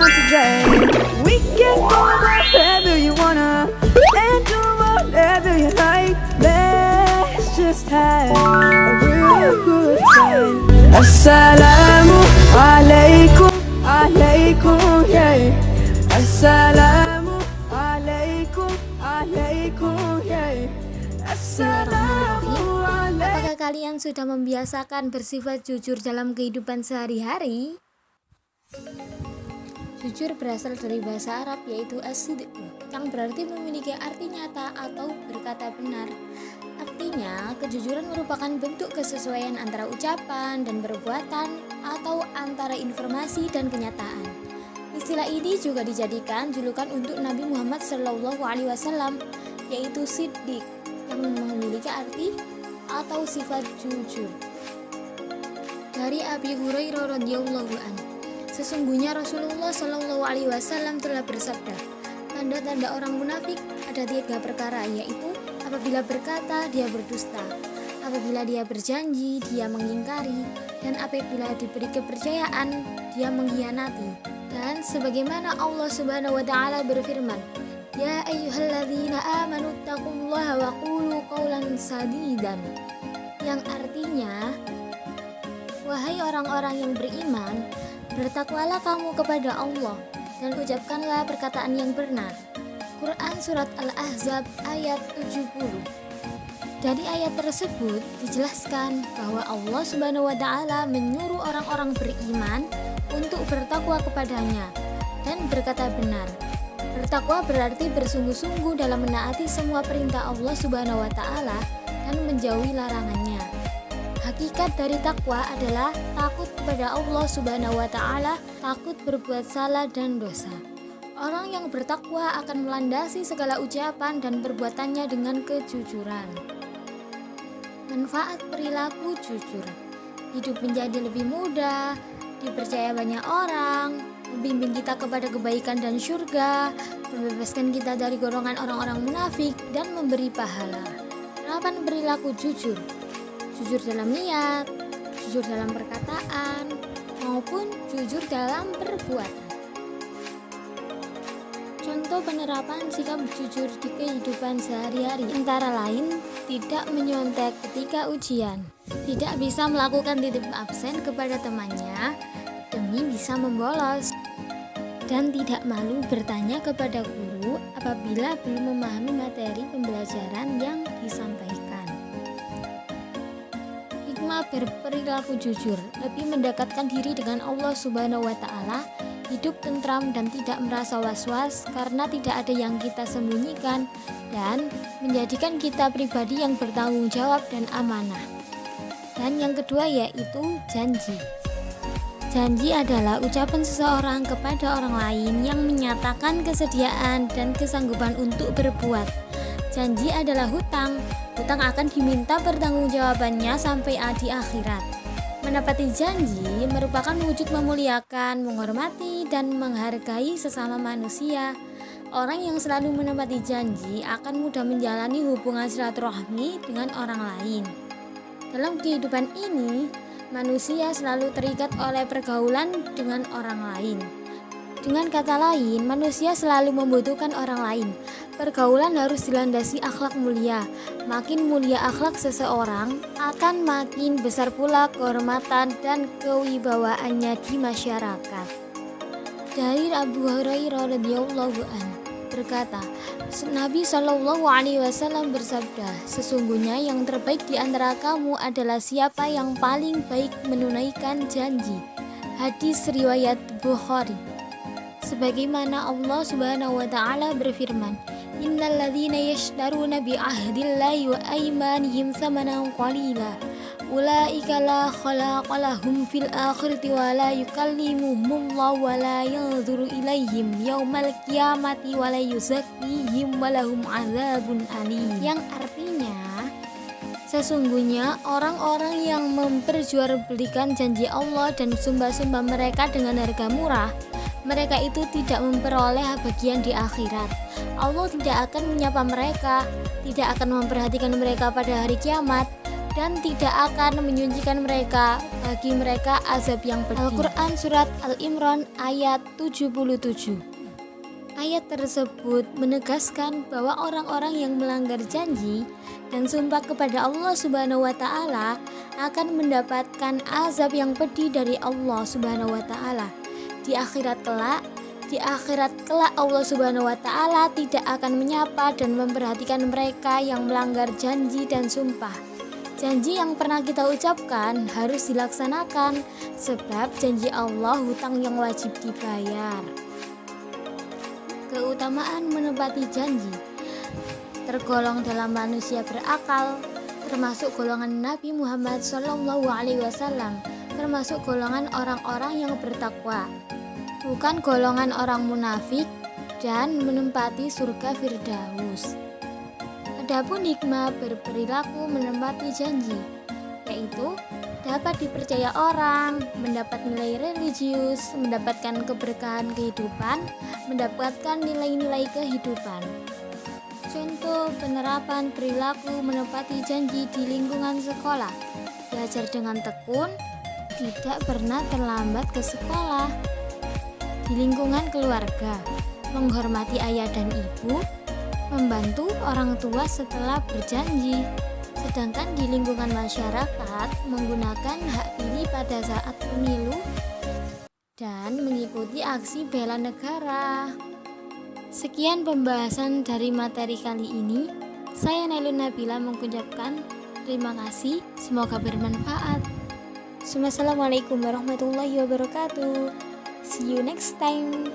on today. We can go wherever you wanna and do whatever you like. Let's just have a real good time. Assalamu alaikum, alaikum, yeah. Assalamu alaikum, alaikum, yeah. Assalamu alaikum. Apakah kalian sudah membiasakan bersifat jujur dalam kehidupan sehari-hari? Jujur berasal dari bahasa Arab yaitu as-sidq, yang berarti memiliki arti nyata atau berkata benar. Artinya, kejujuran merupakan bentuk kesesuaian antara ucapan dan perbuatan atau antara informasi dan kenyataan. Istilah ini juga dijadikan julukan untuk Nabi Muhammad SAW, yaitu siddiq, yang memiliki arti atau sifat jujur. Dari Abi Hurairah radhiyallahu anhu, sesungguhnya Rasulullah SAW telah bersabda, tanda-tanda orang munafik ada 3 perkara, yaitu apabila berkata dia berdusta, apabila dia berjanji dia mengingkari, dan apabila diberi kepercayaan dia mengkhianati. Dan sebagaimana Allah Subhanahu wa taala berfirman, ya ayyuhalladzina amanu taqullaha wa qulu qawlan sadidan, yang artinya, wahai orang-orang yang beriman, bertakwalah kamu kepada Allah dan ucapkanlah perkataan yang benar. Quran Surat Al-Ahzab ayat 70. Dari ayat tersebut dijelaskan bahwa Allah Subhanahu wa taala menyuruh orang-orang beriman untuk bertakwa kepadanya dan berkata benar. Bertakwa berarti bersungguh-sungguh dalam menaati semua perintah Allah Subhanahu wa taala dan menjauhi larangannya. Hakikat dari takwa adalah takut kepada Allah Subhanahu wa taala, takut berbuat salah dan dosa. Orang yang bertakwa akan melandasi segala ucapan dan perbuatannya dengan kejujuran. Manfaat perilaku jujur: hidup menjadi lebih mudah, dipercaya banyak orang, membimbing kita kepada kebaikan dan surga, membebaskan kita dari golongan orang-orang munafik, dan memberi pahala. Penerapan perilaku jujur: jujur dalam niat, jujur dalam perkataan, maupun jujur dalam perbuatan. Contoh penerapan sikap jujur di kehidupan sehari-hari antara lain tidak menyontek ketika ujian, tidak bisa melakukan titip absen kepada temannya demi bisa membolos, dan tidak malu bertanya kepada guru apabila belum memahami materi pembelajaran yang disampaikan. Hikmah berperilaku jujur: lebih mendekatkan diri dengan Allah Subhanahu wa taala, hidup tentram dan tidak merasa was-was karena tidak ada yang kita sembunyikan, dan menjadikan kita pribadi yang bertanggung jawab dan amanah. Dan yang kedua yaitu janji. Janji adalah ucapan seseorang kepada orang lain yang menyatakan kesediaan dan kesanggupan untuk berbuat. Janji adalah hutang. Hutang akan diminta pertanggungjawabannya sampai di akhirat. Menepati janji merupakan wujud memuliakan, menghormati, dan menghargai sesama manusia. Orang yang selalu menepati janji akan mudah menjalani hubungan silaturahmi dengan orang lain. Dalam kehidupan ini, manusia selalu terikat oleh pergaulan dengan orang lain. Dengan kata lain, manusia selalu membutuhkan orang lain. Pergaulan harus dilandasi akhlak mulia. Makin mulia akhlak seseorang, akan makin besar pula kehormatan dan kewibawaannya di masyarakat. Dari Abu Hurairah radhiyallahu anhu berkata, Nabi SAW bersabda, sesungguhnya yang terbaik di antara kamu adalah siapa yang paling baik menunaikan janji. Hadis riwayat Bukhari. Sebagaimana Allah Subhanahu wa taala berfirman, innal ladzina yashtaruna bi ahdillahi wa aymanihim tsamanan qalila ulaika la khalaqa lahum fil akhirati wa la yukallimuhumullahu wa la yanzuru ilaihim yaumal qiyamati wa la yuzakkihim wa lahum adzabun alim. Yang artinya, sesungguhnya orang-orang yang memperjualbelikan janji Allah dan sumpah-sumpah mereka dengan harga murah, mereka itu tidak memperoleh bagian di akhirat. Allah tidak akan menyapa mereka, tidak akan memperhatikan mereka pada hari kiamat, dan tidak akan menyunjukkan bagi mereka azab yang pedih. Al-Quran Surat Al-Imran ayat 77. Ayat tersebut menegaskan bahwa orang-orang yang melanggar janji dan sumpah kepada Allah Subhanahu wa Ta'ala akan mendapatkan azab yang pedih dari Allah Subhanahu wa Ta'ala. Di akhirat kelak Allah Subhanahu wa Ta'ala tidak akan menyapa dan memperhatikan mereka yang melanggar janji dan sumpah. Janji yang pernah kita ucapkan harus dilaksanakan, sebab janji Allah hutang yang wajib dibayar. Keutamaan menepati janji tergolong dalam manusia berakal, termasuk golongan Nabi Muhammad SAW, termasuk golongan orang-orang yang bertakwa, bukan golongan orang munafik dan menempati surga Firdaus. Adapun hikmah berperilaku menepati janji, yaitu dapat dipercaya orang, mendapat nilai religius, mendapatkan keberkahan kehidupan, mendapatkan nilai-nilai kehidupan. Contoh penerapan perilaku menepati janji di lingkungan sekolah: belajar dengan tekun, tidak pernah terlambat ke sekolah. Di lingkungan keluarga, menghormati ayah dan ibu, membantu orang tua setelah berjanji. Sedangkan di lingkungan masyarakat, menggunakan hak pilih pada saat pemilu dan mengikuti aksi bela negara. Sekian pembahasan dari materi kali ini. Saya Nailun Nabila mengucapkan terima kasih, semoga bermanfaat. Wassalamualaikum warahmatullahi wabarakatuh. See you next time.